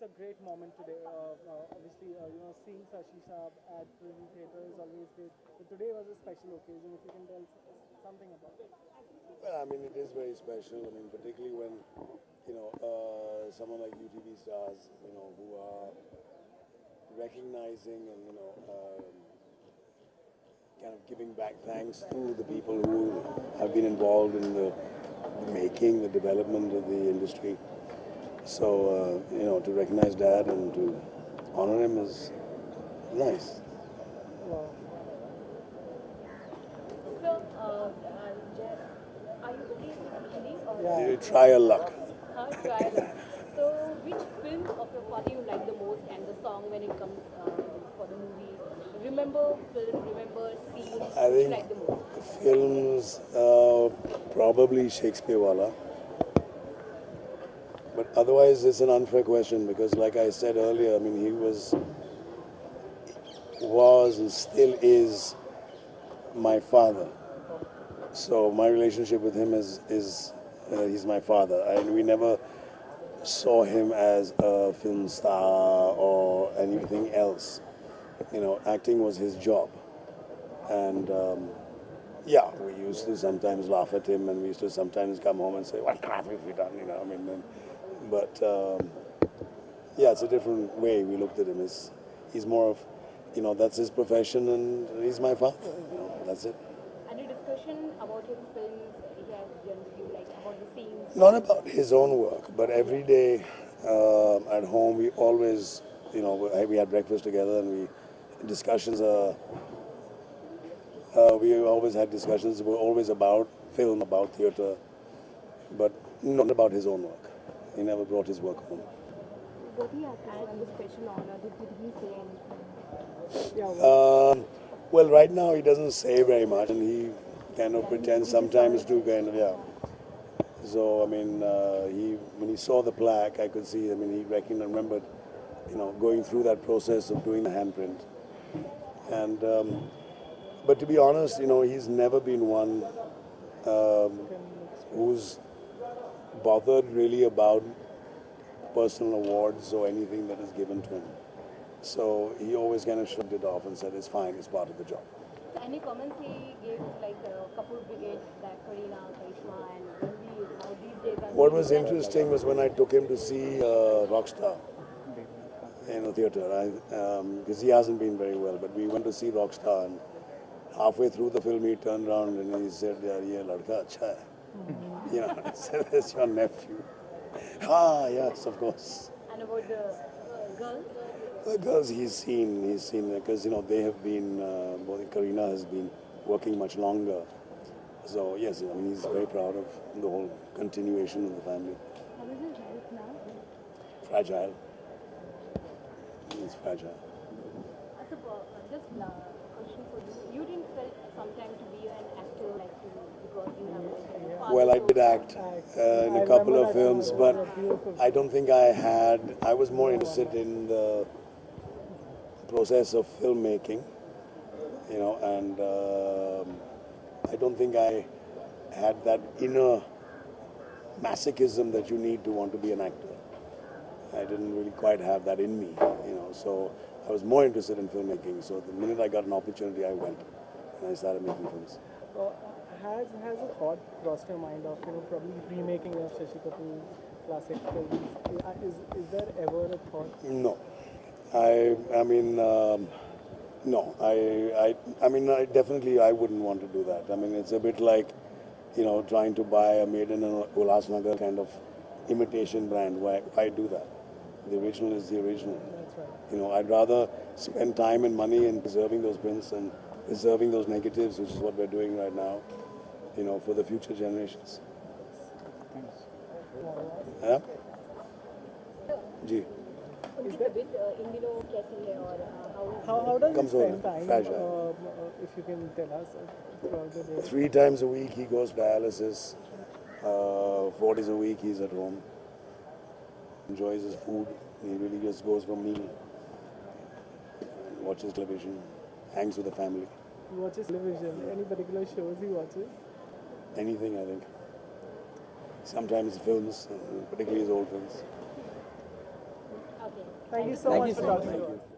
a great moment today. Obviously, seeing Shashi Saab at the theatre is always great. But today was a special occasion. If you can tell something about it. Well, I mean, it is very special. I mean, particularly when, someone like UTV stars, who are recognizing and, kind of giving back thanks to the people who have been involved in the making, the development of the industry. So, to recognize Dad and to honor him is nice. Wow. So, are you okay with Hindi or Yeah. You try your luck. try that? So, which film of your father you like the most, and the song when it comes for the movie? Remember film, remember scene, I which you think like the most? films, probably Shakespeare Wala. But otherwise, it's an unfair question because, like I said earlier, I mean, he was and still is my father. So my relationship with him is he's my father, and we never saw him as a film star or anything else. Acting was his job, and yeah, we used to sometimes laugh at him, and we used to sometimes come home and say, "What crap have we done?" I mean, but yeah, it's a different way we looked at him. He's more of, that's his profession, and he's my father. That's it. Any discussion about his films he has done with you, like about the scenes? Not about his own work, but every day at home we always, we had breakfast together and discussions. We always had discussions. Were always about film, about theatre, but not about his own work. He never brought his work home. What he had the special honor? Did he say anything? Yeah. Well, Well, right now he doesn't say very much, and he kind of pretends sometimes to kind of, yeah. So I mean, when he saw the plaque, I could see. I mean, he remembered, going through that process of doing the handprint. And but to be honest, he's never been one who's bothered really about personal awards or anything that is given to him. So he always kind of shrugged it off and said, "It's fine. It's part of the job." So any comments he gave, like Kapoor Brigade, that Karina, Karishma, and Ranveer, how these days are What was interesting was when I took him to see Rockstar in the theatre, because he hasn't been very well, but we went to see Rockstar, and halfway through the film he turned around and he said, "Yeah, ye ladka acha hai." I said, "That's your nephew." Ah, yes, of course. And about the girls? The girls he's seen because they have been, both Karina has been working much longer. So yes, I mean he's very proud of the whole continuation of the family. How is his health now? Fragile. He's fragile. So, just question for you. You didn't felt sometime to be an actor like you because you have like a father. Well, I did so- act in a couple of films, but I don't think I was more interested in the process of filmmaking, and I don't think I had that inner masochism that you need to want to be an actor. I didn't really quite have that in me, so I was more interested in filmmaking. So the minute I got an opportunity, I went and I started making films. has a thought crossed your mind of probably remaking of Shashi Kapoor's classic films? Is there ever a thought? No, I mean, no, I mean, I wouldn't want to do that. I mean, it's a bit like, trying to buy a made in Ulhasnagar kind of imitation brand. Why do that? The original is the original. That's right. I'd rather spend time and money in preserving those prints and preserving those negatives, which is what we're doing right now, for the future generations. Yeah? Ji. उनकी तबीयत इन दिनों कैसी है और How does he Comes over, spend time? fragile. If you can tell us throughout the day. 3 times a week he goes dialysis. 4 days a week he's at home. Enjoys his food. He really just goes for a meal. Watches television. Hangs with the family. He watches television. Any particular shows he watches? Anything, I think. Sometimes films, particularly his old films. Okay. Thank you so Thank much you for so much. talking to Thank us. you.